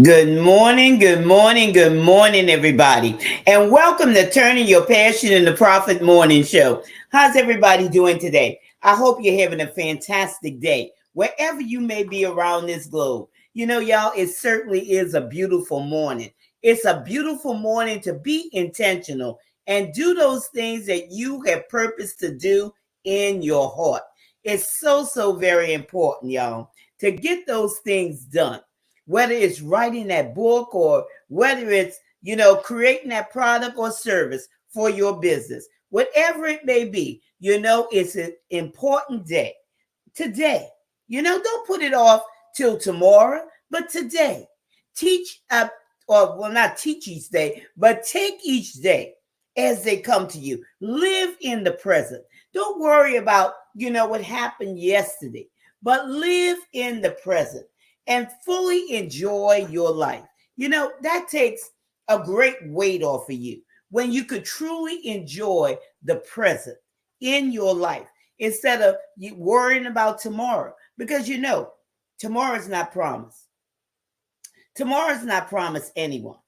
Good morning, good morning, everybody. And welcome to Turning Your Passion into Profit Morning Show. How's everybody doing today? I hope you're having a fantastic day, wherever you may be around this globe. You know, y'all, it certainly is a beautiful morning. It's a beautiful morning to be intentional and do those things that you have purpose to do in your heart. It's so very important, y'all, to get those things done, whether it's writing that book or whether it's, creating that product or service for your business, whatever it may be, it's an important day. Today, don't put it off till tomorrow, but today, teach up, or well, not teach each day, but take each day as they come to you. Live in the present. Don't worry about, what happened yesterday, but live in the present and fully enjoy your life. That takes a great weight off of you when you could truly enjoy the present in your life instead of you worrying about tomorrow, because tomorrow's not promised. Tomorrow's not promised anyone.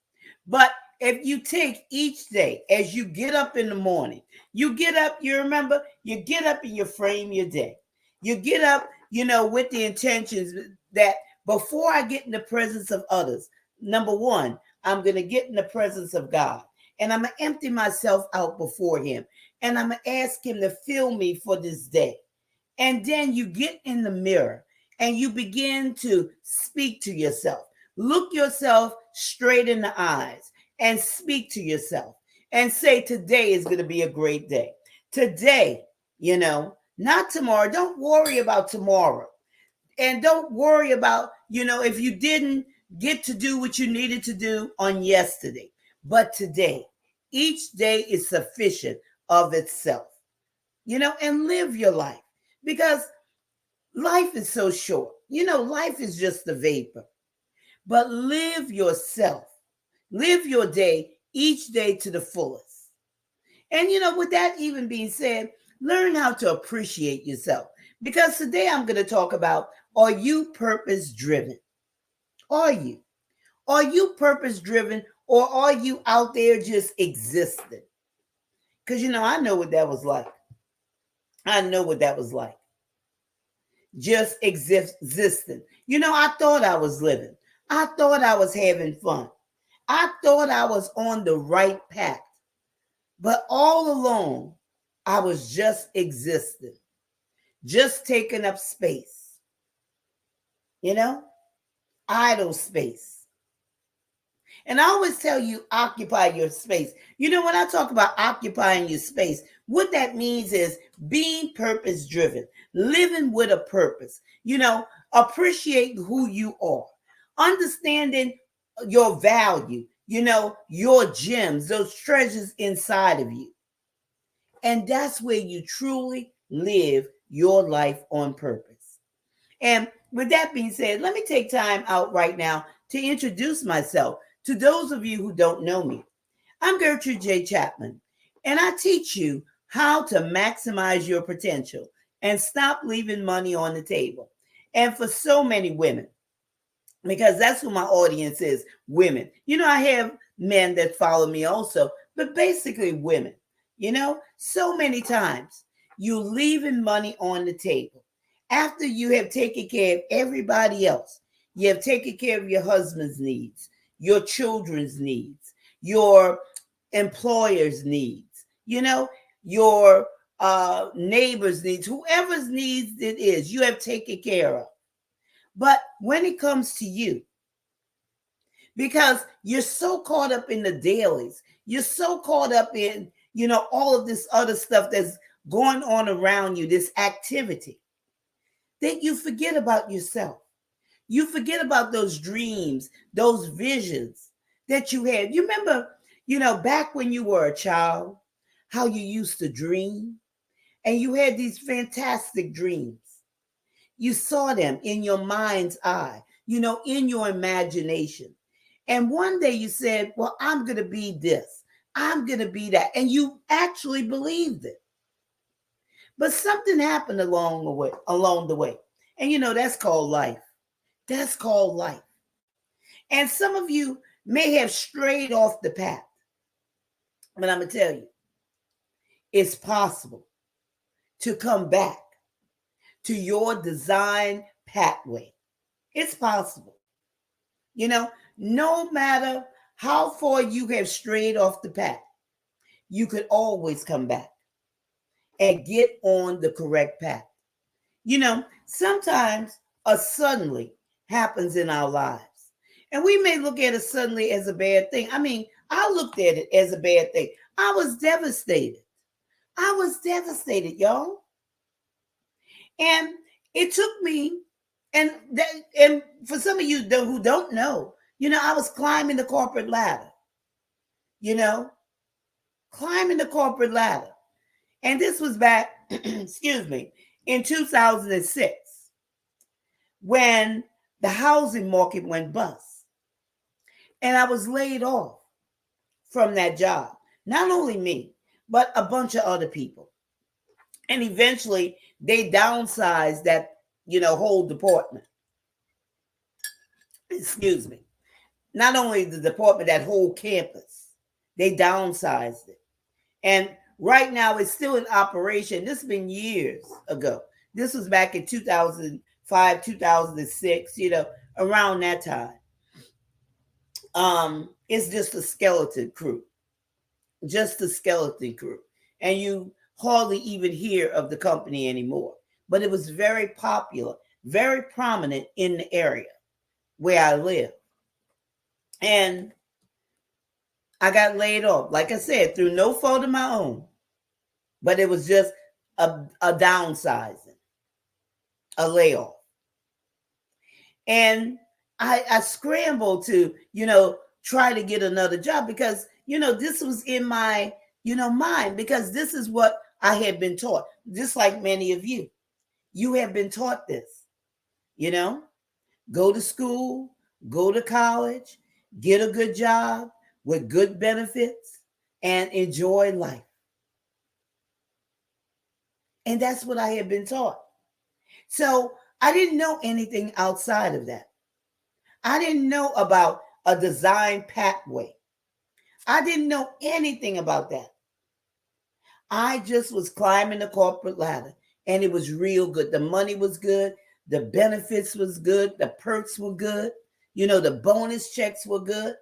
But if you take each day as you get up in the morning, you get up, you remember, you get up and you frame your day. You get up, with the intentions that before I get in the presence of others, number one, I'm going to get in the presence of God, and I'm going to empty myself out before Him, and I'm going to ask Him to fill me for this day. And then you get in the mirror and you begin to speak to yourself. Look yourself straight in the eyes and speak to yourself and say, today is going to be a great day. Today, not tomorrow. Don't worry about tomorrow. And don't worry about, if you didn't get to do what you needed to do on yesterday. But today, each day is sufficient of itself, and live your life, because life is so short. Life is just a vapor. But live yourself, live your day, each day to the fullest. And with that even being said, learn how to appreciate yourself. Because today I'm going to talk about, are you purpose driven? Are you? Are you purpose driven, or are you out there just existing? Because I know what that was like. I know what that was like. Just existing. I thought I was living. I thought I was having fun. I thought I was on the right path. But all along, I was just existing, just taking up space, you know, idle space. And I always tell you, occupy your space. When I talk about occupying your space, what that means is being purpose driven, living with a purpose, appreciate who you are, understanding your value, your gems, those treasures inside of you. And that's where you truly live your life on purpose. And with that being said, let me take time out right now to introduce myself to those of you who don't know me. I'm Gertrude J. Chapman, and I teach you how to maximize your potential and stop leaving money on the table. And for so many women, because that's who my audience is, women. I have men that follow me also, but basically women. So many times you leaving money on the table after you have taken care of everybody else. You have taken care of your husband's needs, your children's needs, your employer's needs, your neighbor's needs, whoever's needs it is, you have taken care of. But when it comes to you, because you're so caught up in the dailies, you're so caught up in, all of this other stuff that's going on around you, this activity, that you forget about yourself. You forget about those dreams, those visions that you had. You remember, back when you were a child, how you used to dream and you had these fantastic dreams. You saw them in your mind's eye, in your imagination. And one day you said, well, I'm going to be this. I'm going to be that. And you actually believed it. But something happened along the way. And that's called life. That's called life. And some of you may have strayed off the path. But I'm going to tell you, it's possible to come back to your design pathway. It's possible. You know, no matter how far you have strayed off the path, you could always come back and get on the correct path. You know, sometimes a suddenly happens in our lives. And we may look at it suddenly as a bad thing. I mean, I looked at it as a bad thing. I was devastated. Y'all. And it took me, and for some of you who don't know, you know, I was climbing the corporate ladder. You know, climbing the corporate ladder. And this was back, excuse me, in 2006 when the housing market went bust. And I was laid off from that job. Not only me, but a bunch of other people. And eventually they downsized that, you know, whole department. Excuse me. Not only the department, that whole campus, they downsized it. And right now it's still in operation. This has been years ago. This was back in 2005, 2006, you know, around that time. It's just a skeleton crew. Just a skeleton crew. And you hardly even hear of the company anymore. But it was very popular, very prominent in the area where I live. And I got laid off, like I said, through no fault of my own. But it was just a downsizing, a layoff. And I scrambled to, you know, try to get another job because, you know, this was in my, you know, mind, because this is what I had been taught. Just like many of you, you have been taught this, you know, go to school, go to college, get a good job with good benefits, and enjoy life. And that's what I had been taught. So I didn't know anything outside of that. I didn't know about a design pathway. I didn't know anything about that. I just was climbing the corporate ladder, and it was real good. The money was good. The benefits was good. The perks were good. You know, the bonus checks were good.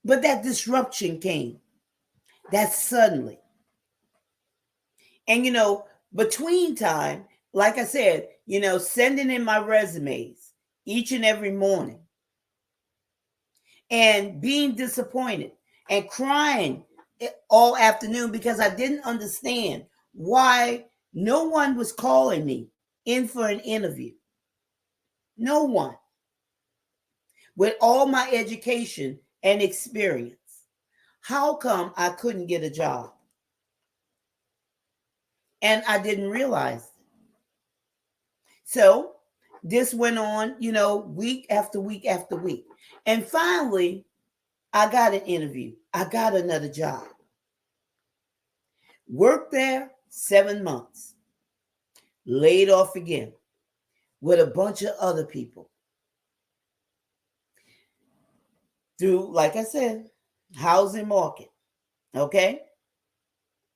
But that disruption came. That suddenly. And, you know, between time, like I said, you know, sending in my resumes each and every morning and being disappointed and crying all afternoon because I didn't understand why no one was calling me in for an interview. No one. With all my education and experience, how come I couldn't get a job? And I didn't realize it. So this went on, you know, week after week after week. And finally, I got an interview. I got another job. Worked there 7 months. Laid off again with a bunch of other people. Through, like I said, housing market. Okay?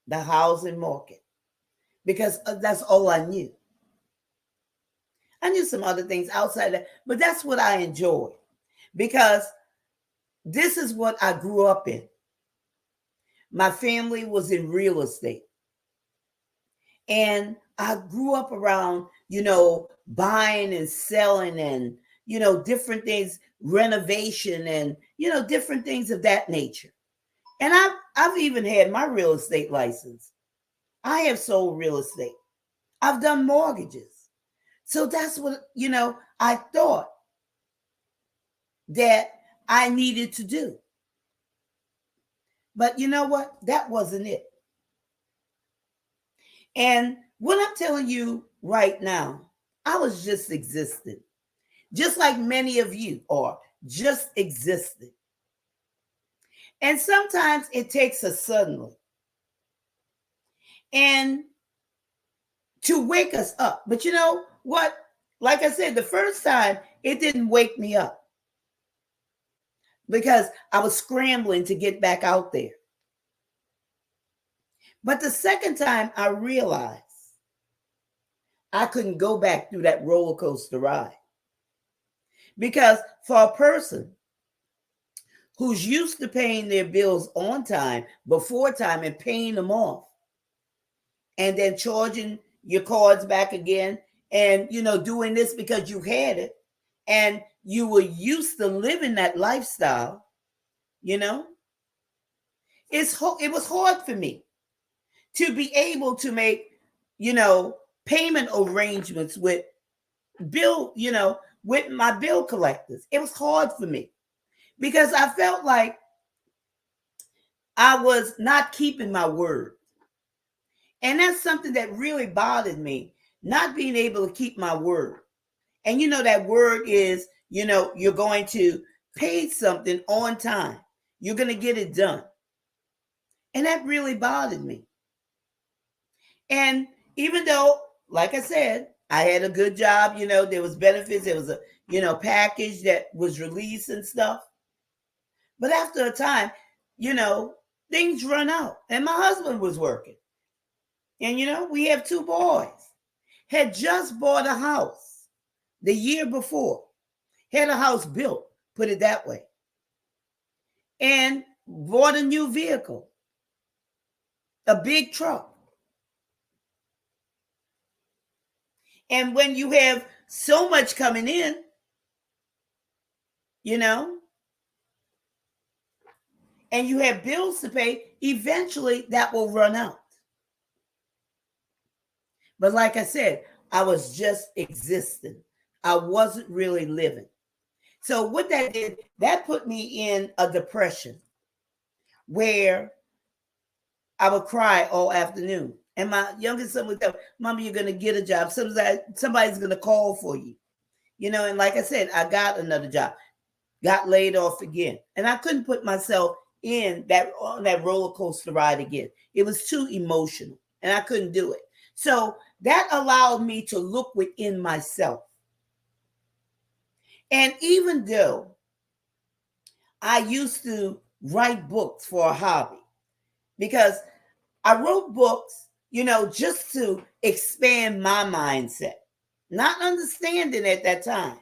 The housing market. Because that's all I knew. I knew some other things outside that, but that's what I enjoyed. Because this is what I grew up in. My family was in real estate. And I grew up around, you know, buying and selling and, you know, different things, renovation and, you know, different things of that nature. And I've even had my real estate license. I have sold real estate. I've done mortgages. So that's what, you know, I thought that I needed to do. But you know what? That wasn't it. And what I'm telling you right now, I was just existing. Just like many of you are, just existing. And sometimes it takes us suddenly. And to wake us up. But you know what? like I said, the first time it didn't wake me up because I was scrambling to get back out there. But the second time I realized I couldn't go back through that roller coaster ride. Because for a person who's used to paying their bills on time, before time, and paying them off, and then charging your cards back again, and doing this because you had it, and you were used to living that lifestyle, it was hard for me to be able to make, payment arrangements with with my bill collectors. It was hard for me because I felt like I was not keeping my word. And that's something that really bothered me, not being able to keep my word. And that word is, you're going to pay something on time. You're going to get it done. And that really bothered me. And even though, like I said, I had a good job, there was benefits, there was a, package that was released and stuff. But after a time, things run out. And my husband was working. And, we have 2 boys. Had just bought a house the year before. Had a house built, put it that way. And bought a new vehicle. A big truck. And when you have so much coming in, and you have bills to pay, eventually that will run out. But like I said, I was just existing. I wasn't really living. So what that did, that put me in a depression where I would cry all afternoon. And my youngest son would tell, Mommy, you're going to get a job. Somebody's going to call for you. And like I said, I got another job, got laid off again. And I couldn't put myself on that roller coaster ride again. It was too emotional and I couldn't do it. So that allowed me to look within myself. And even though I used to write books for a hobby, because I wrote books, just to expand my mindset, not understanding at that time.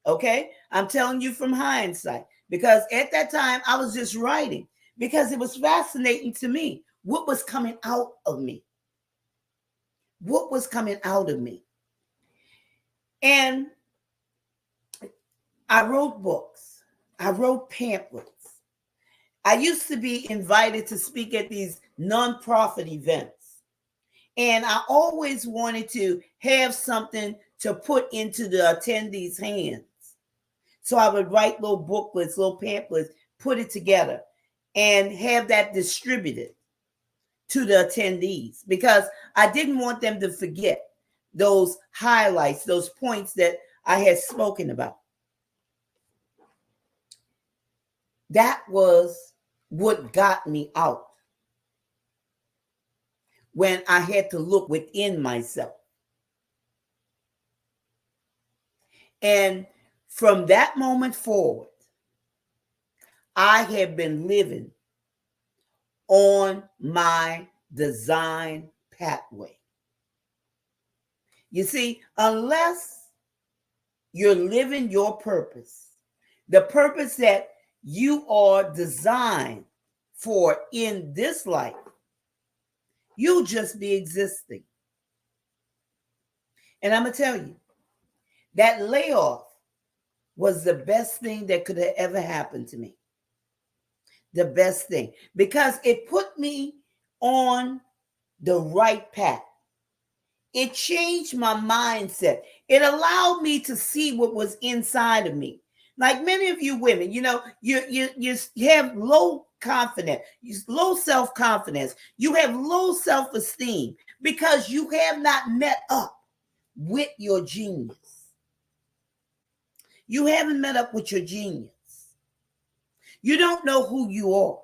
Okay. I'm telling you from hindsight, because at that time I was just writing because it was fascinating to me. What was coming out of me? What was coming out of me? And I wrote books. I wrote pamphlets. I used to be invited to speak at these nonprofit events. And I always wanted to have something to put into the attendees' hands. So I would write little booklets, little pamphlets, put it together, and have that distributed to the attendees because I didn't want them to forget those highlights, those points that I had spoken about. That was what got me out when I had to look within myself. And from that moment forward, I have been living on my design pathway. You see, unless you're living your purpose, the purpose that you are designed for in this life, you'll just be existing. And I'm going to tell you, that layoff was the best thing that could have ever happened to me. The best thing, because it put me on the right path. It changed my mindset. It allowed me to see what was inside of me. Like many of you women, you have low confidence, low self-confidence. You have low self-esteem because you have not met up with your genius. You haven't met up with your genius. You don't know who you are.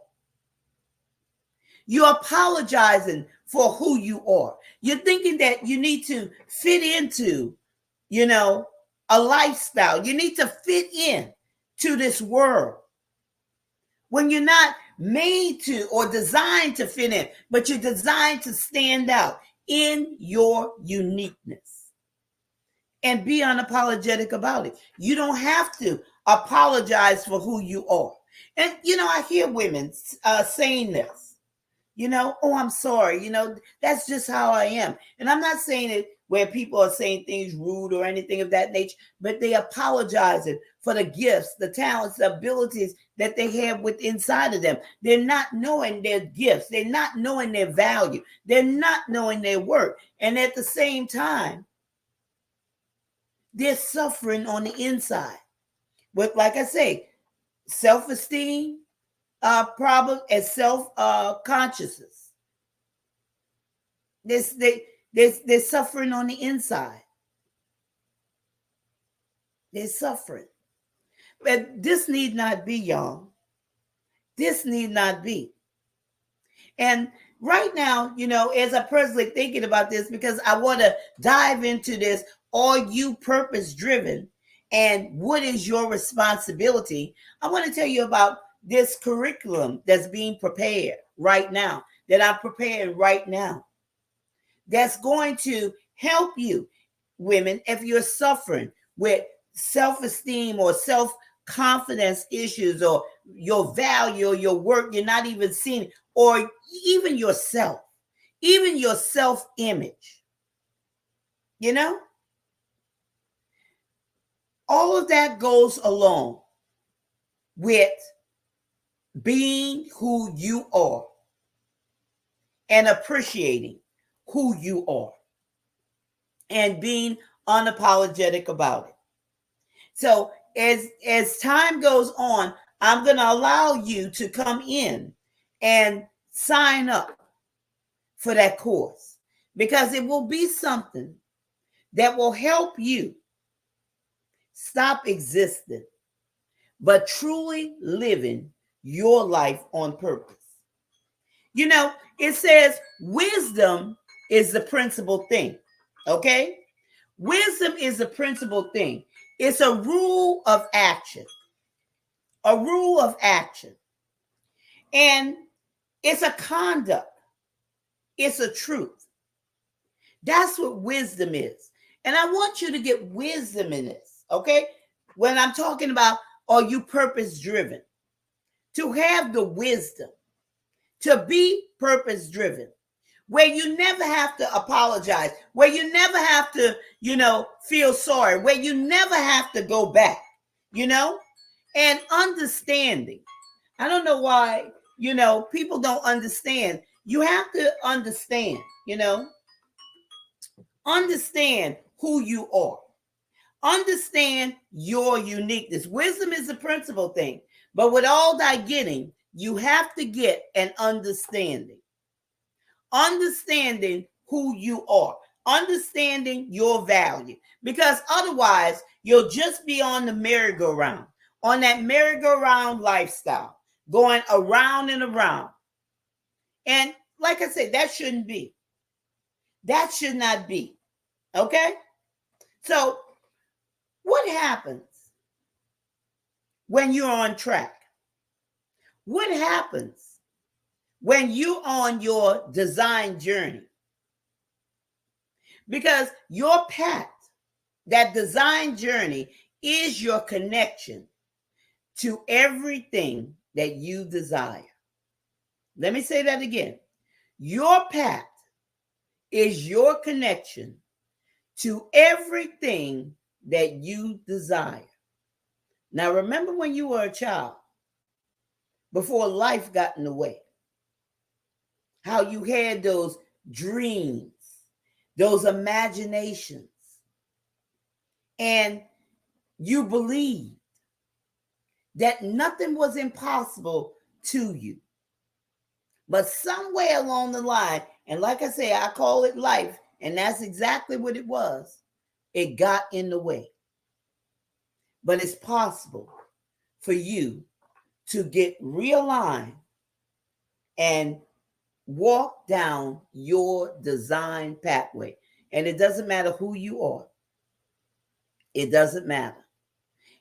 You're apologizing for who you are. You're thinking that you need to fit into, a lifestyle. You need to fit in to this world when you're not made to or designed to fit in, but you're designed to stand out in your uniqueness and be unapologetic about it. You don't have to apologize for who you are. And, I hear women saying this, oh, I'm sorry, that's just how I am. And I'm not saying it where people are saying things rude or anything of that nature, but they apologizing for the gifts, the talents, the abilities that they have within inside of them. They're not knowing their gifts. They're not knowing their value. They're not knowing their worth. And at the same time, they're suffering on the inside with, like I say, self-esteem problem and self-consciousness. They're suffering on the inside. They're suffering. But this need not be, y'all. This need not be. And right now, as I'm personally thinking about this, because I want to dive into this, are you purpose driven? And what is your responsibility? I want to tell you about this curriculum that's being prepared right now, that I'm preparing right now, that's going to help you, women, if you're suffering with self-esteem or self-confidence issues, or your value or your work, you're not even seeing, or even your self-image, all of that goes along with being who you are and appreciating who you are and being unapologetic about it. So as time goes on, I'm going to allow you to come in and sign up for that course, because it will be something that will help you stop existing, but truly living your life on purpose. It says wisdom is the principal thing. Okay? Wisdom is the principal thing. It's a rule of action. A rule of action. And it's a conduct. It's a truth. That's what wisdom is. And I want you to get wisdom in this, okay? When I'm talking about, are you purpose driven? To have the wisdom, to be purpose driven, where you never have to apologize, where you never have to, feel sorry, where you never have to go back, and understanding. I don't know why, people don't understand. You have to understand, understand who you are. Understand your uniqueness. Wisdom is the principal thing. But with all thy getting, you have to get an understanding. Understanding who you are. Understanding your value. Because otherwise, you'll just be on the merry-go-round. On that merry-go-round lifestyle. Going around and around. And like I said, that shouldn't be. That should not be. Okay? So, what happens when you're on track? What happens when you're on your design journey? Because your path, that design journey, is your connection to everything that you desire. Let me say that again. Your path is your connection to everything that you desire. Now, remember when you were a child, before life got in the way, how you had those dreams, those imaginations, and you believed that nothing was impossible to you. But somewhere along the line, and like I say, I call it life, and that's exactly what it was, it got in the way. But it's possible for you to get realigned and walk down your design pathway. And it doesn't matter who you are. It doesn't matter.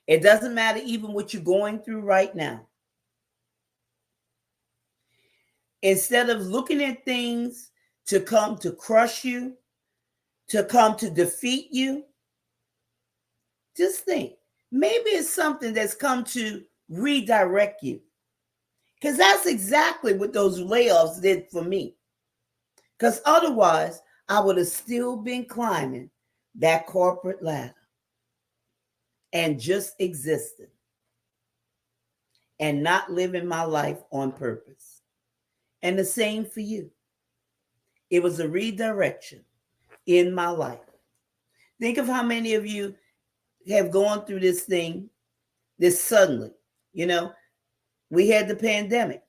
It doesn't matter even what you're going through right now. Instead of looking at things to come to crush you, to come to defeat you, just think, maybe it's something that's come to redirect you. Because that's exactly what those layoffs did for me. Because otherwise, I would have still been climbing that corporate ladder and just existing and not living my life on purpose. And the same for you. It was a redirection in my life. Think of how many of you have gone through this thing, this suddenly. You know, we had the pandemic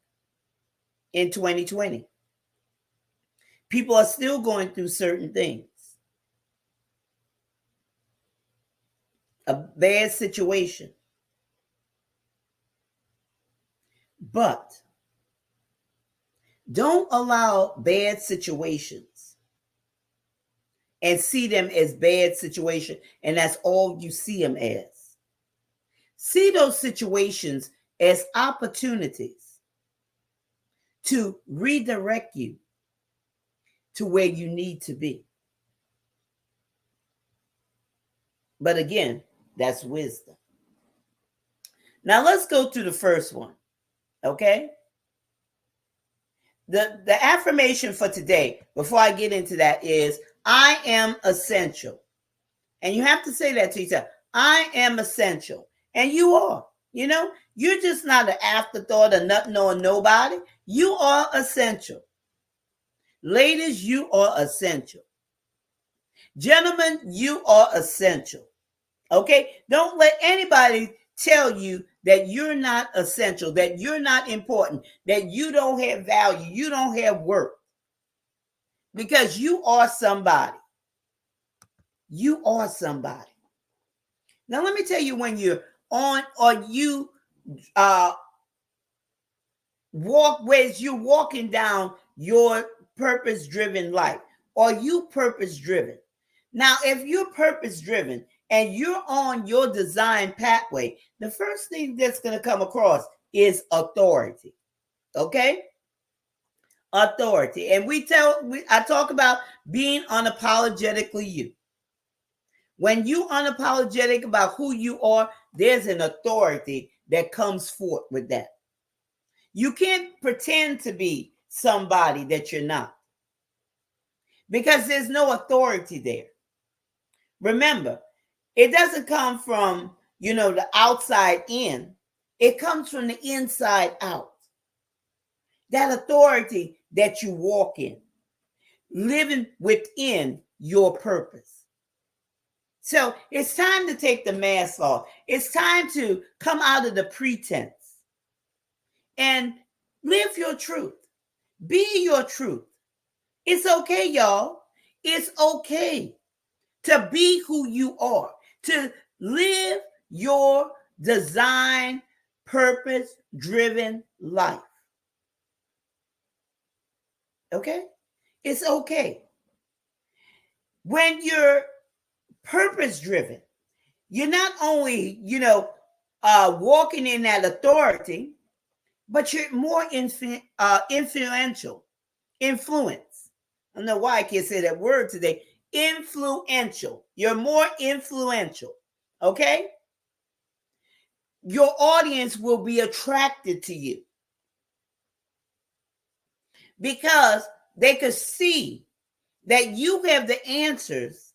in 2020. People are still going through certain things. A bad situation. But don't allow bad situations and see them as bad situations, and that's all you see them as. See those situations as opportunities to redirect you to where you need to be. But again, that's wisdom. Now let's go to the first one, okay? The affirmation for today, before I get into that, is I am essential. And you have to say that to yourself. I am essential. And you are. You know, you're just not an afterthought or nothing or nobody. You are essential. Ladies, you are essential. Gentlemen, you are essential. Okay? Don't let anybody tell you that you're not essential, that you're not important, that you don't have value, you don't have worth. Because you are somebody. You are somebody. Now, let me tell you, when you're on or you you're walking down your purpose-driven life, or you purpose-driven. Now, if you're purpose-driven and you're on your design pathway, the first thing that's going to come across is authority. Okay? Authority. And I talk about being unapologetically you. When you unapologetic about who you are, there's an authority that comes forth with that. You can't pretend to be somebody that you're not, because there's no authority there. Remember, it doesn't come from, the outside in. It comes from the inside out. That authority that you walk in, living within your purpose. So it's time to take the mask off. It's time to come out of the pretense and live your truth. Be your truth. It's okay, y'all. It's okay to be who you are, to live your design, purpose-driven life. Okay? It's okay. When you're purpose-driven, you're not only, walking in that authority, but you're more influential. Influence. I don't know why I can't say that word today. Influential. You're more influential. Okay? Your audience will be attracted to you because they could see that you have the answers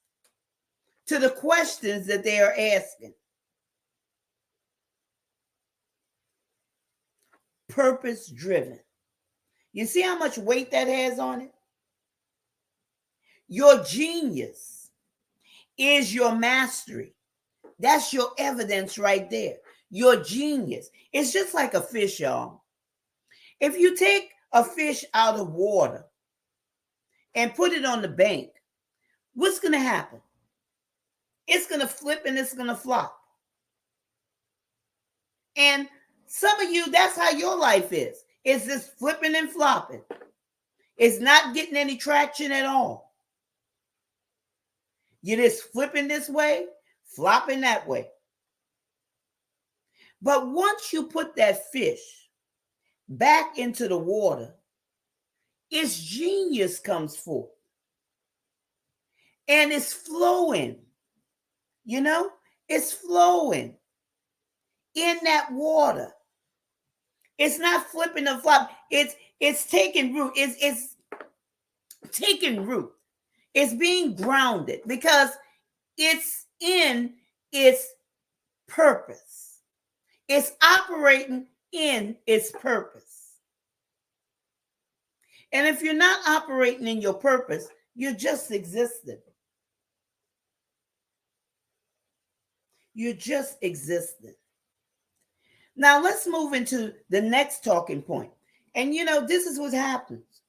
to the questions that they are asking. Purpose driven. You see how much weight that has on it? Your genius is your mastery. That's your evidence right there. Your genius. It's just like a fish, y'all. If you take a fish out of water and put it on the bank, what's going to happen? It's going to flip and it's going to flop. And some of you, that's how your life is. It's just flipping and flopping. It's not getting any traction at all. You're just flipping this way, flopping that way. But once you put that fish back into the water, its genius comes forth and it's flowing. You know, it's flowing in that water. It's not flipping and flop. It's taking root. It's taking root. It's being grounded because it's in its purpose. It's operating in its purpose. And if you're not operating in your purpose, you're just existing. You're just existing. Now let's move into the next talking point. And this is what happens,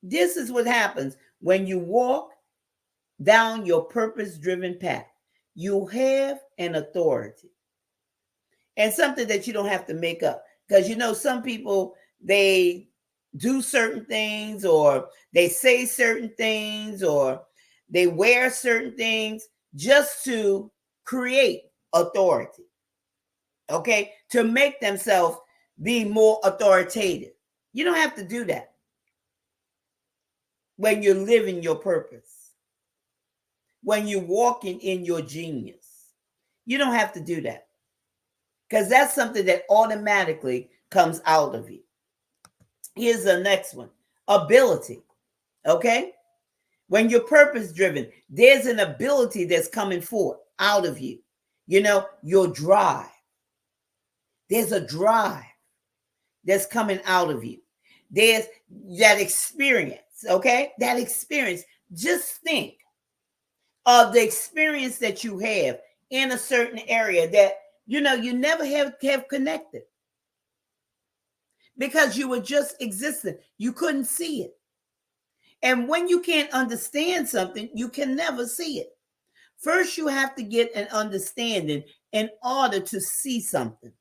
This is what happens when you walk down your purpose-driven path. You have an authority. And something that you don't have to make up. Because some people, they do certain things, or they say certain things, or they wear certain things just to create authority. Okay? To make themselves be more authoritative. You don't have to do that when you're living your purpose. When you're walking in your genius. You don't have to do that. Because that's something that automatically comes out of you. Here's the next one. Ability. Okay? When you're purpose driven, there's an ability that's coming forth out of you. Your drive. There's a drive that's coming out of you. There's that experience. Okay? That experience. Just think of the experience that you have in a certain area that you never have connected, because you were just existing. You couldn't see it. And when you can't understand something, you can never see it. First, you have to get an understanding in order to see something.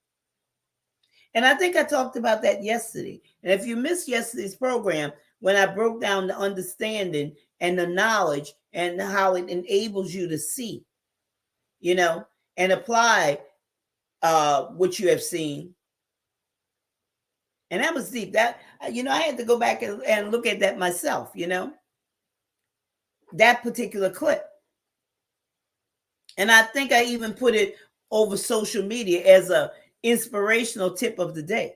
And I think I talked about that yesterday. And if you missed yesterday's program, when I broke down the understanding and the knowledge and how it enables you to see, and apply what you have seen. And that was deep. That, I had to go back and look at that myself, that particular clip. And I think I even put it over social media as a inspirational tip of the day,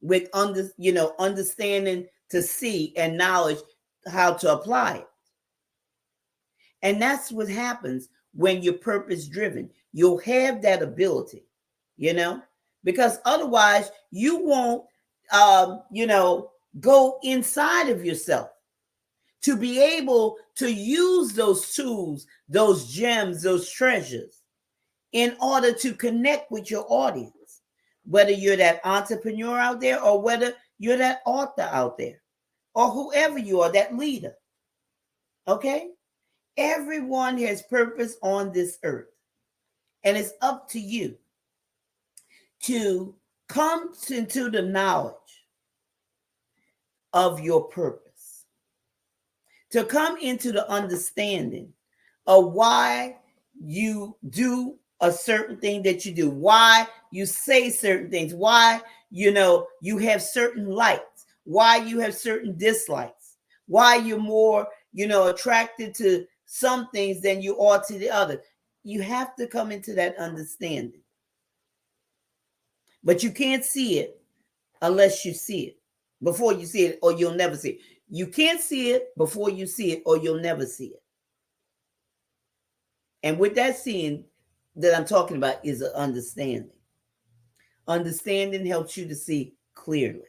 with understanding to see and knowledge how to apply it. And that's what happens when you're purpose driven. You'll have that ability, because otherwise you won't, go inside of yourself to be able to use those tools, those gems, those treasures in order to connect with your audience, whether you're that entrepreneur out there or whether you're that author out there or whoever you are, that leader. Okay? Everyone has purpose on this earth, and it's up to you to come into the knowledge of your purpose, to come into the understanding of why you do a certain thing that you do, why you say certain things, why you have certain likes, why you have certain dislikes, why you're more attracted to some things than you are to the other. You have to come into that understanding. But you can't see it unless you see it. Before you see it, or you'll never see it. You can't see it before you see it, or you'll never see it. And with that seeing that I'm talking about is an understanding. Understanding helps you to see clearly,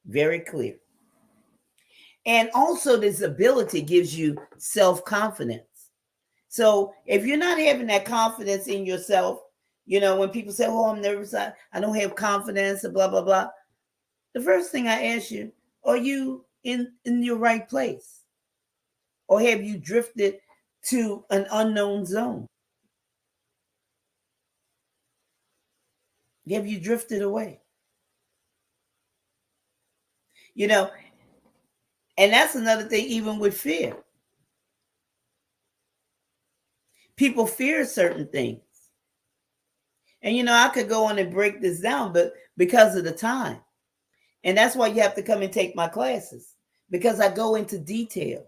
very clear. And also this ability gives you self-confidence. So if you're not having that confidence in yourself, when people say, oh, I'm nervous, I don't have confidence, blah, blah, blah. The first thing I ask you, are you in your right place? Or have you drifted to an unknown zone? Have you drifted away? And that's another thing, even with fear. People fear certain things. And I could go on and break this down, but because of the time. And that's why you have to come and take my classes, because I go into details.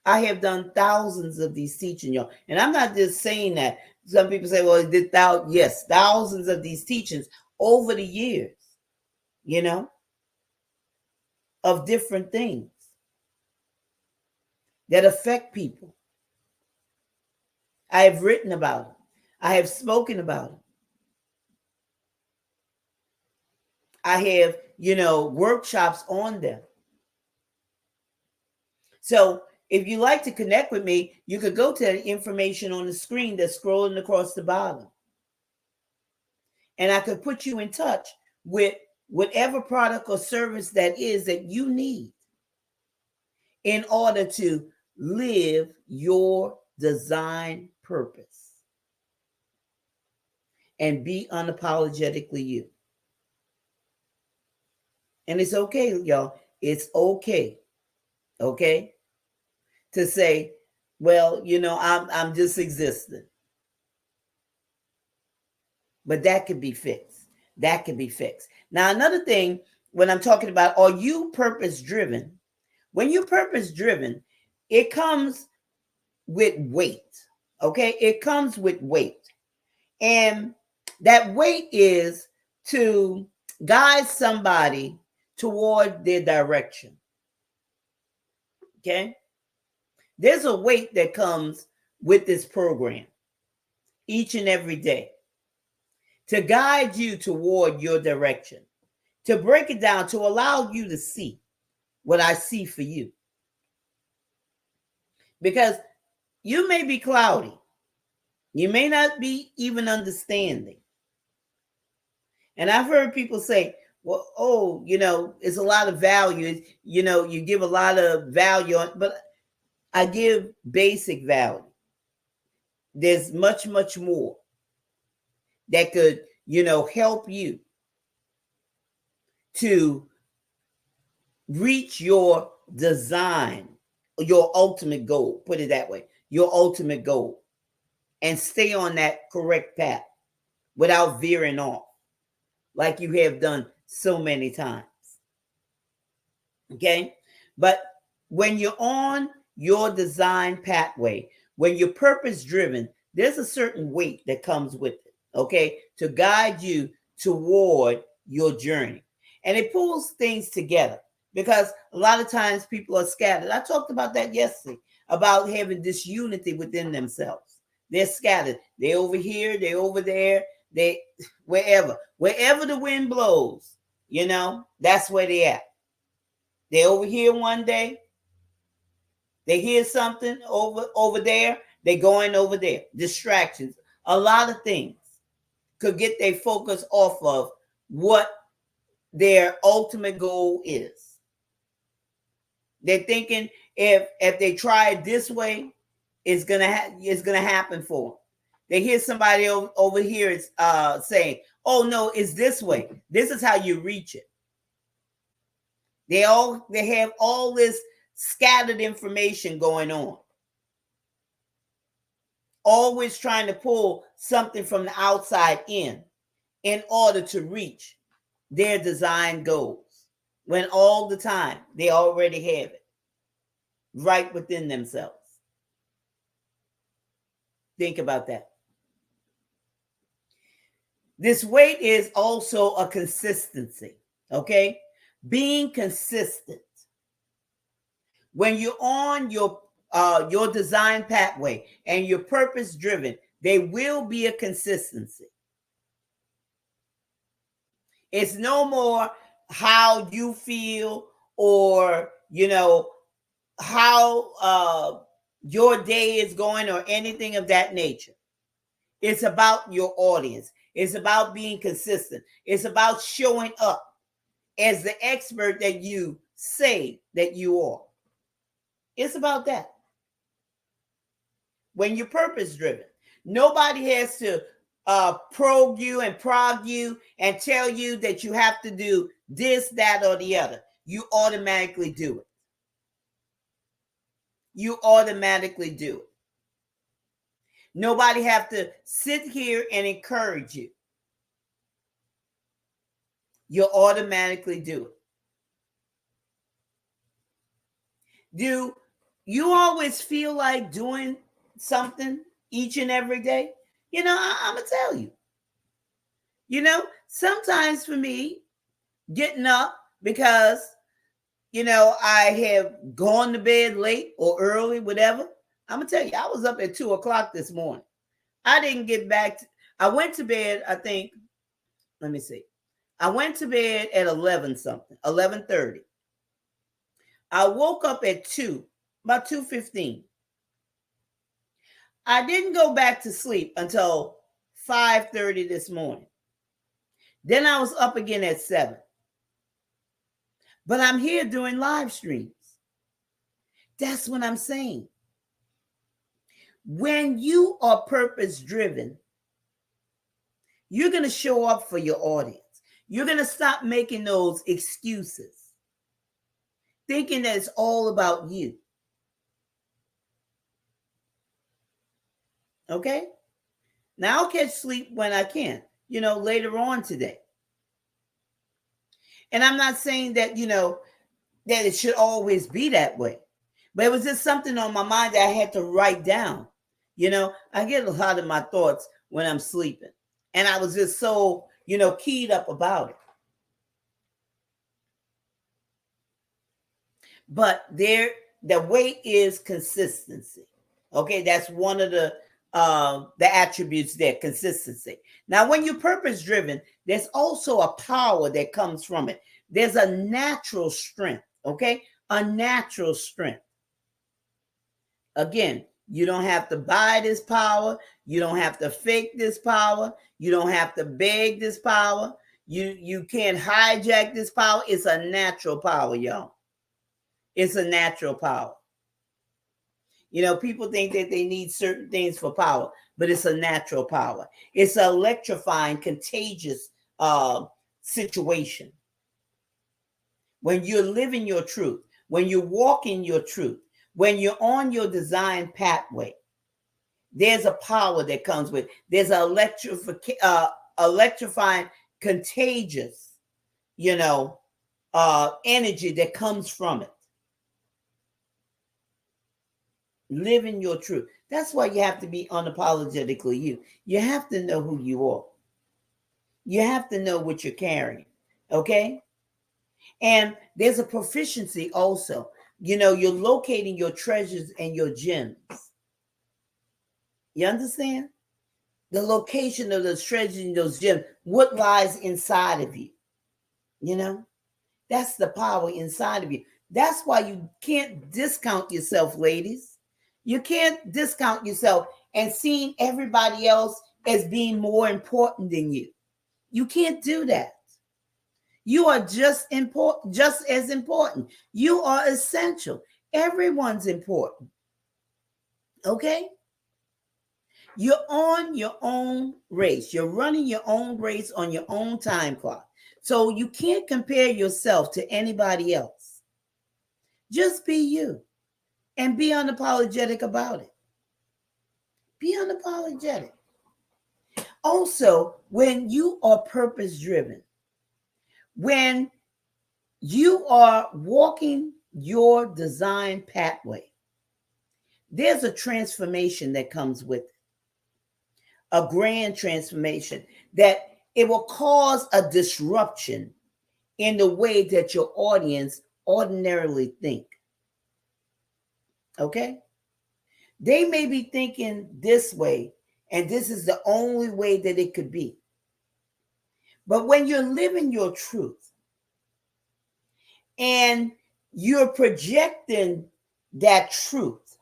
I have done thousands of these teaching, y'all. And I'm not just saying that. Some people say, well, yes, thousands of these teachings over the years, of different things that affect people. I have written about it. I have spoken about it. I have, workshops on them. So if you like to connect with me, you could go to the information on the screen that's scrolling across the bottom. And I could put you in touch with whatever product or service that is that you need in order to live your design purpose and be unapologetically you. And it's okay, y'all. It's okay. Okay? To say, well, I'm just existing. But that could be fixed. Now, another thing, when I'm talking about, are you purpose driven? When you're purpose driven, it comes with weight. Okay? It comes with weight. And that weight is to guide somebody toward their direction. Okay? There's a weight that comes with this program each and every day to guide you toward your direction, to break it down, to allow you to see what I see for you. Because you may be cloudy. You may not be even understanding. And I've heard people say, well, it's a lot of value. You give a lot of value, but I give basic value. There's much, much more that could, help you to reach your design, your ultimate goal. Put it that way, your ultimate goal, and stay on that correct path without veering off like you have done so many times. Okay? But when you're on your design pathway, when you're purpose driven, there's a certain weight that comes with it, okay, to guide you toward your journey. And it pulls things together because a lot of times people are scattered. I talked about that yesterday, about having disunity within themselves. They're scattered. They're over here, they're over there, they wherever the wind blows, that's where they at. They're over here one day, they hear something over there, they going over there. Distractions. A lot of things could get their focus off of what their ultimate goal is. They're thinking if they try it this way, it's gonna happen for them. They hear somebody over here saying, "Oh no, it's this way. This is how you reach it." They have all this scattered information going on. Always trying to pull something from the outside in order to reach their design goals, when all the time they already have it right within themselves. Think about that. This weight is also a consistency, okay? Being consistent. When you're on your design pathway and you're purpose driven, there will be a consistency. It's no more how you feel or, how your day is going or anything of that nature. It's about your audience. It's about being consistent. It's about showing up as the expert that you say that you are. It's about that. When you're purpose driven, nobody has to probe you and prod you and tell you that you have to do this, that, or the other. You automatically do it. You automatically do it. Nobody have to sit here and encourage you. You'll automatically do it. Do you always feel like doing something each and every day? I'm going to tell you. Sometimes for me, getting up because, I have gone to bed late or early, whatever. I'm going to tell you, I was up at 2:00 this morning. I didn't get back. I went to bed, I think, let me see. I went to bed at 11 something, 11:30. I woke up at 2, about 2:15. I didn't go back to sleep until 5:30 this morning. Then I was up again at 7. But I'm here doing live streams. That's what I'm saying. When you are purpose driven, you're going to show up for your audience. You're going to stop making those excuses, thinking that it's all about you. Okay? Now I'll catch sleep when I can, later on today. And I'm not saying that, that it should always be that way. But it was just something on my mind that I had to write down. I get a lot of my thoughts when I'm sleeping. And I was just so, keyed up about it. But the way is consistency. Okay, that's one of the attributes there, consistency. Now, when you're purpose driven, there's also a power that comes from it. There's a natural strength, okay? A natural strength. Again, you don't have to buy this power. You don't have to fake this power. You don't have to beg this power. You can't hijack this power. It's a natural power, y'all. It's a natural power. People think that they need certain things for power, but it's a natural power. It's an electrifying, contagious situation. When you're living your truth, when you walk in your truth, when you're on your design pathway, there's a power that comes with it. There's an electrifying, contagious, energy that comes from it. Living your truth. That's why you have to be unapologetically you. You have to know who you are. You have to know what you're carrying. Okay? And there's a proficiency also. You're locating your treasures and your gems. You understand? The location of those treasures and those gems. What lies inside of you? That's the power inside of you. That's why you can't discount yourself, ladies. You can't discount yourself and seeing everybody else as being more important than you. You can't do that. You are just as important. You are essential. Everyone's important. Okay? You're on your own race. You're running your own race on your own time clock. So you can't compare yourself to anybody else. Just be you. And be unapologetic about it. Be unapologetic. Also, when you are purpose driven, when you are walking your design pathway, there's a transformation that comes with it. A grand transformation that it will cause a disruption in the way that your audience ordinarily think. Okay? They may be thinking this way, and this is the only way that it could be. But when you're living your truth and you're projecting that truth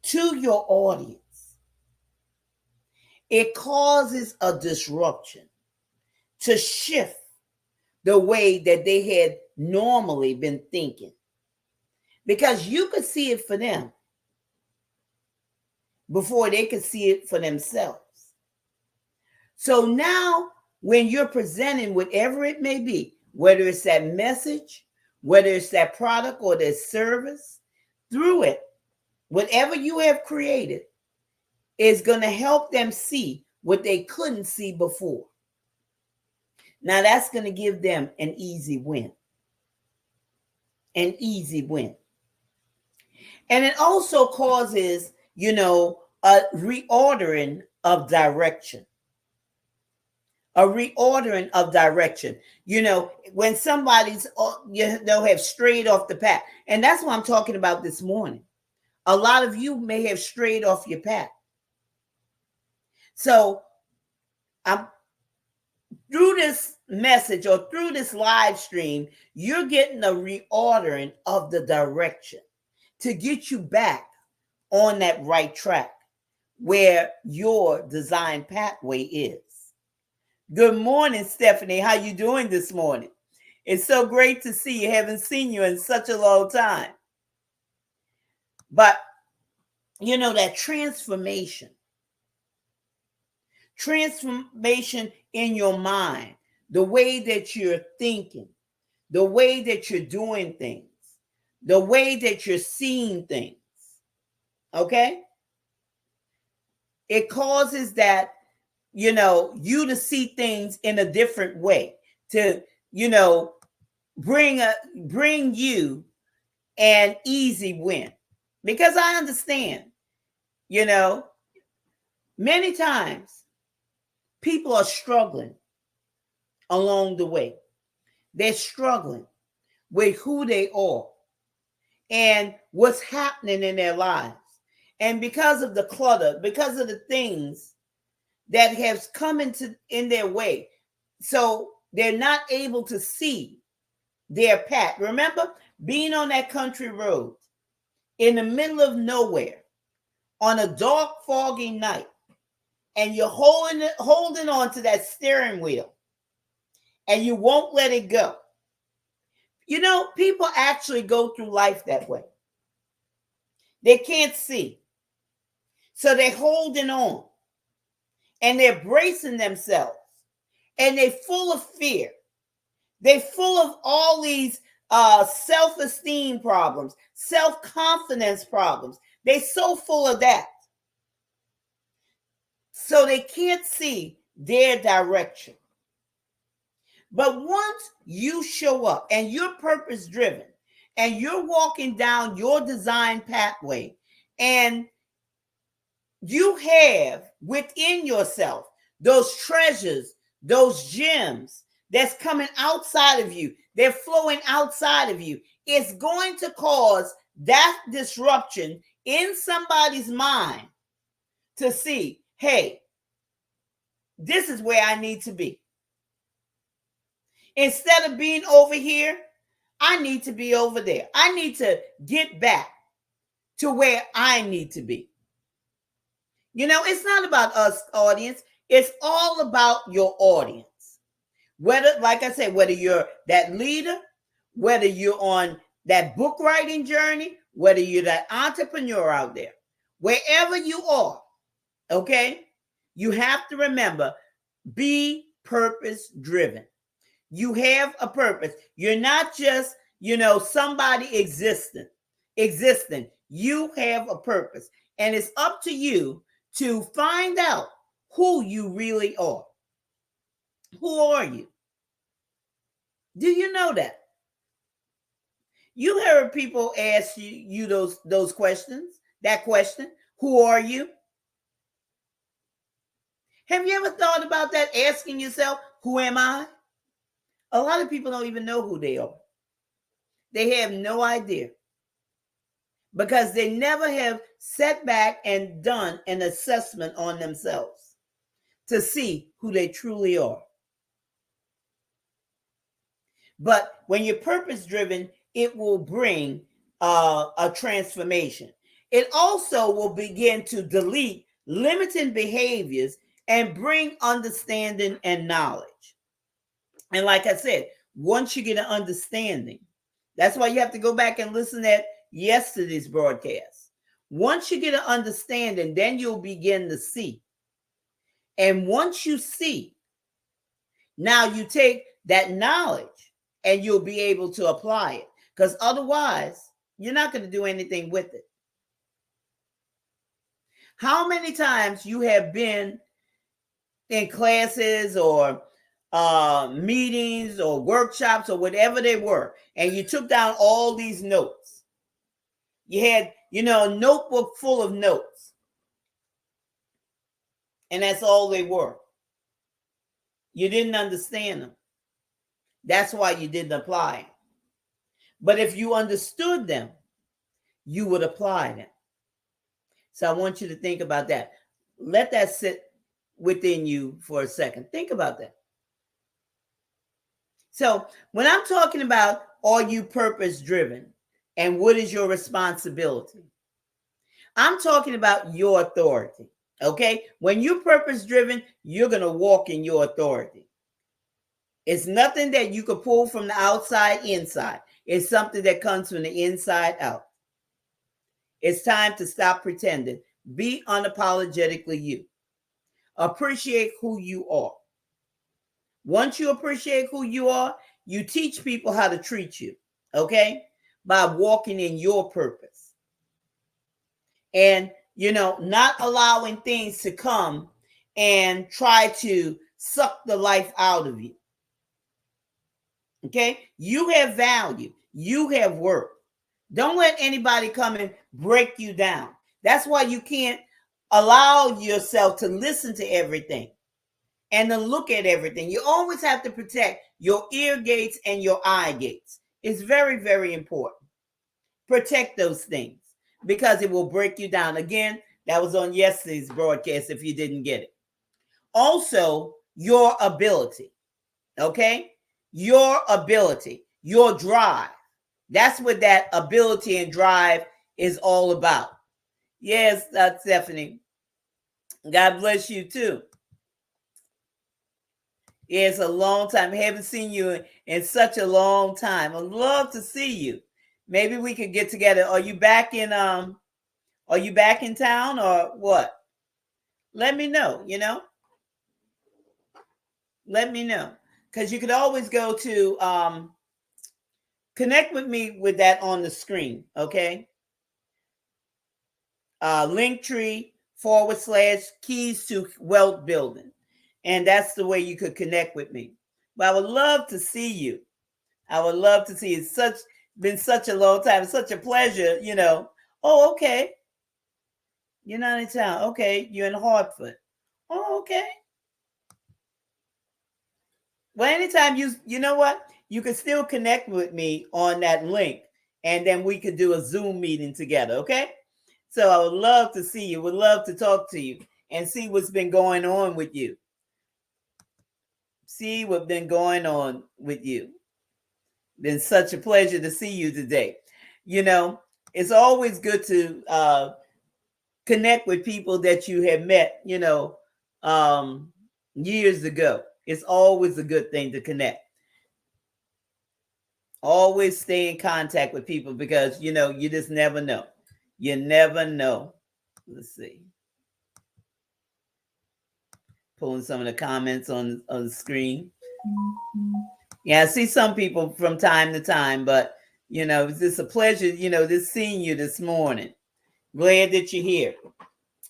to your audience, it causes a disruption to shift the way that they had normally been thinking. Because you could see it for them before they could see it for themselves. So now, when you're presenting whatever it may be, whether it's that message, whether it's that product or that service, through it, whatever you have created is going to help them see what they couldn't see before. Now that's going to give them an easy win. An easy win. And it also causes, a reordering of direction. A reordering of direction. When somebody's, they'll have strayed off the path. And that's what I'm talking about this morning. A lot of you may have strayed off your path. So I'm through this message or through this live stream, you're getting a reordering of the direction to get you back on that right track where your design pathway is. Good morning, Stephanie. How you doing this morning? It's so great to see you. Haven't seen you in such a long time. But, that transformation in your mind, the way that you're thinking, the way that you're doing things, the way that you're seeing things, okay? It causes that, you to see things in a different way, to, bring you an easy win. Because I understand, many times people are struggling along the way. They're struggling with who they are and what's happening in their lives. And because of the clutter, because of the things that have come in their way, so they're not able to see their path. Remember being on that country road in the middle of nowhere on a dark, foggy night, and you're holding on to that steering wheel and you won't let it go. People actually go through life that way. They can't see. So they're holding on and they're bracing themselves and they're full of fear. They're full of all these self-esteem problems, self-confidence problems. They're so full of that. So they can't see their direction. But once you show up and you're purpose driven and you're walking down your design pathway and you have within yourself those treasures, those gems that's coming outside of you, they're flowing outside of you, it's going to cause that disruption in somebody's mind to see, hey, this is where I need to be. Instead of being over here, I need to be over there. I need to get back to where I need to be. It's not about us, audience. It's all about your audience. Whether, like I said, whether you're that leader, whether you're on that book writing journey, whether you're that entrepreneur out there, wherever you are, okay, you have to remember, be purpose driven. You have a purpose. You're not just, somebody existing. You have a purpose. And it's up to you to find out who you really are. Who are you? Do you know that? You heard people ask you those questions, that question, who are you? Have you ever thought about that, asking yourself, who am I? A lot of people don't even know who they are. They have no idea because they never have sat back and done an assessment on themselves to see who they truly are. But when you're purpose driven, it will bring a transformation. It also will begin to delete limiting behaviors and bring understanding and knowledge. And like I said, once you get an understanding, that's why you have to go back and listen at yesterday's broadcast. Once you get an understanding, then you'll begin to see. And once you see, now you take that knowledge and you'll be able to apply it. Because otherwise, You're not going to do anything with it. How many times you have been in classes or meetings or workshops or whatever they were, and you took down all these notes. You had, a notebook full of notes, and that's all they were. You didn't understand them. That's why you didn't apply. But if you understood them, you would apply them. So I want you to think about that. Let that sit within you for a second. Think about that. So when I'm talking about, are you purpose driven and what is your responsibility? I'm talking about your authority. Okay. When you're purpose driven, you're going to walk in your authority. It's nothing that you could pull from the outside inside. It's something that comes from the inside out. It's time to stop pretending. Be unapologetically you. Appreciate who you are. Once you appreciate who you are, you teach people how to treat you, okay? By walking in your purpose. And, not allowing things to come and try to suck the life out of you. Okay? You have value. You have worth. Don't let anybody come and break you down. That's why you can't allow yourself to listen to everything and to look at everything. You always have to protect your ear gates and your eye gates. It's very, very important. Protect those things because it will break you down. Again, that was on yesterday's broadcast if you didn't get it. Also, your ability, okay? Your ability, your drive. That's what that ability and drive is all about. Yes, that's Stephanie. God bless you too. It's a long time. I haven't seen you in such a long time. I'd love to see you. Maybe we could get together. Are you back in town or what? Let me know, Let me know. Because you could always go to connect with me with that on the screen, okay? Linktree/keys to wealth building. And that's the way you could connect with me. But I would love to see you. I would love to see you. It's been such a long time. It's such a pleasure, Oh, okay. You're not in town. Okay. You're in Hartford. Oh, okay. Well, anytime you know what? You can still connect with me on that link. And then we could do a Zoom meeting together. Okay. So I would love to see you. Would love to talk to you and see what's been going on with you. See what's been going on with you. Been such a pleasure to see you today. It's always good to connect with people that you have met, years ago. It's always a good thing to connect. Always stay in contact with people because, you just never know. You never know. Let's see. Pulling some of the comments on the screen. Yeah, I see some people from time to time, but, it's just a pleasure, just seeing you this morning. Glad that you're here.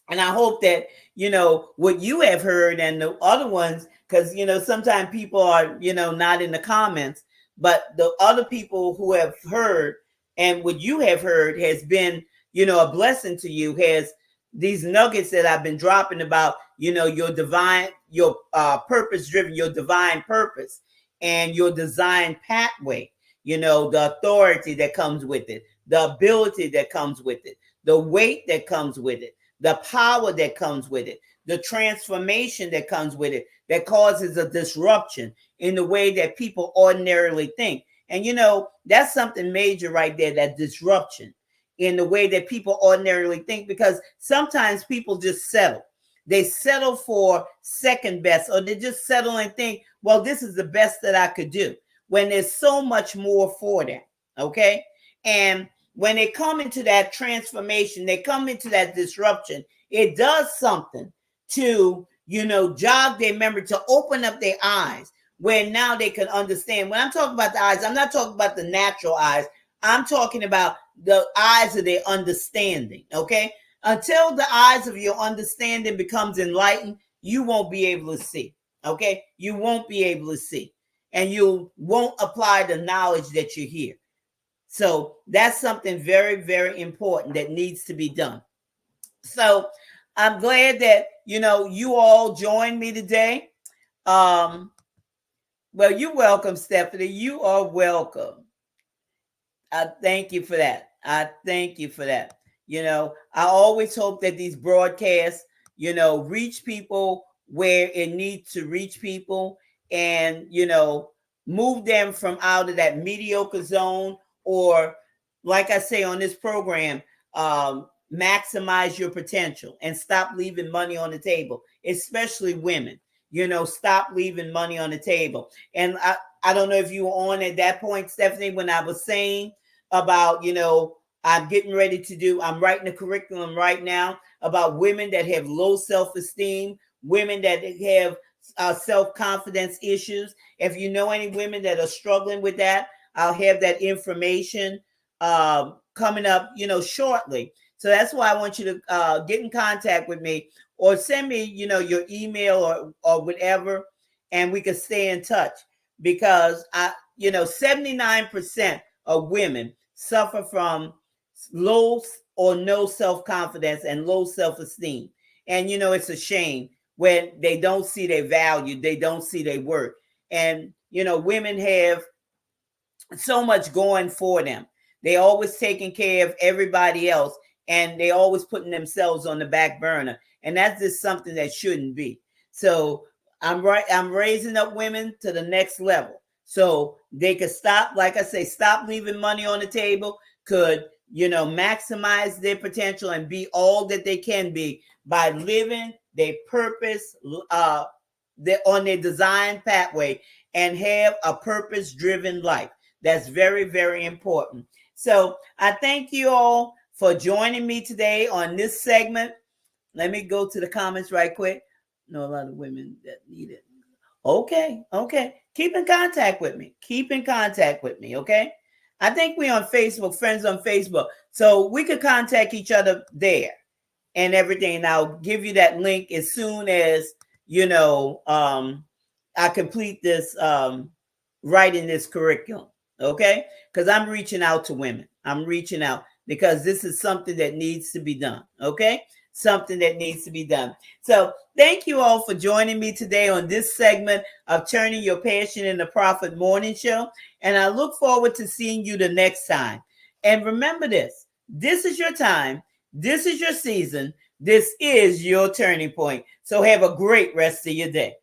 And I hope that, what you have heard and the other ones, because, sometimes people are, not in the comments, but the other people who have heard and what you have heard has been, a blessing to you, has these nuggets that I've been dropping about, your divine, your purpose driven, your divine purpose and your design pathway, the authority that comes with it, the ability that comes with it, the weight that comes with it, the power that comes with it, the transformation that comes with it, that causes a disruption in the way that people ordinarily think. And, that's something major right there, that disruption in the way that people ordinarily think, because sometimes people just settle. They settle for second best, or they just settle and think, well, this is the best that I could do, when there's so much more for them. Okay. And when they come into that transformation, they come into that disruption, it does something to, jog their memory, to open up their eyes, where now they can understand. When I'm talking about the eyes, I'm not talking about the natural eyes. I'm talking about the eyes of their understanding. Okay. Until the eyes of your understanding becomes enlightened, you won't be able to see. Okay. You won't be able to see, and you won't apply the knowledge that you hear. So that's something very, very important that needs to be done. So I'm glad that, you all joined me today. Well, you're welcome, Stephanie. You are welcome. I thank you for that. I thank you for that. I always hope that these broadcasts, reach people where it needs to reach people, and, move them from out of that mediocre zone, or, like I say on this program, maximize your potential and stop leaving money on the table, especially women. Stop leaving money on the table. And I don't know if you were on at that point, Stephanie, when I was saying about, I'm writing a curriculum right now about women that have low self-esteem, women that have self-confidence issues. If you know any women that are struggling with that, I'll have that information coming up, shortly. So that's why I want you to get in contact with me, or send me, your email or whatever, and we can stay in touch, because 79% of women suffer from low or no self-confidence and low self-esteem. And, it's a shame when they don't see their value, they don't see their worth. And, women have so much going for them. They always taking care of everybody else, and they always putting themselves on the back burner. And that's just something that shouldn't be. So I'm raising up women to the next level, so they could stop, like I say, stop leaving money on the table, could, maximize their potential and be all that they can be by living their purpose, on their design pathway, and have a purpose-driven life. That's very, very important. So I thank you all for joining me today on this segment. Let me go to the comments right quick. I know a lot of women that need it. Okay. Keep in contact with me. Okay. I think we're on Facebook, friends on Facebook. So we could contact each other there and everything. And I'll give you that link as soon as, I complete this, writing this curriculum. Okay. Because I'm reaching out to women. I'm reaching out because this is something that needs to be done. Okay. Something that needs to be done. So thank you all for joining me today on this segment of Turning Your Passion into Profit Morning Show. And I look forward to seeing you the next time. And remember this is your time. This is your season. This is your turning point. So have a great rest of your day.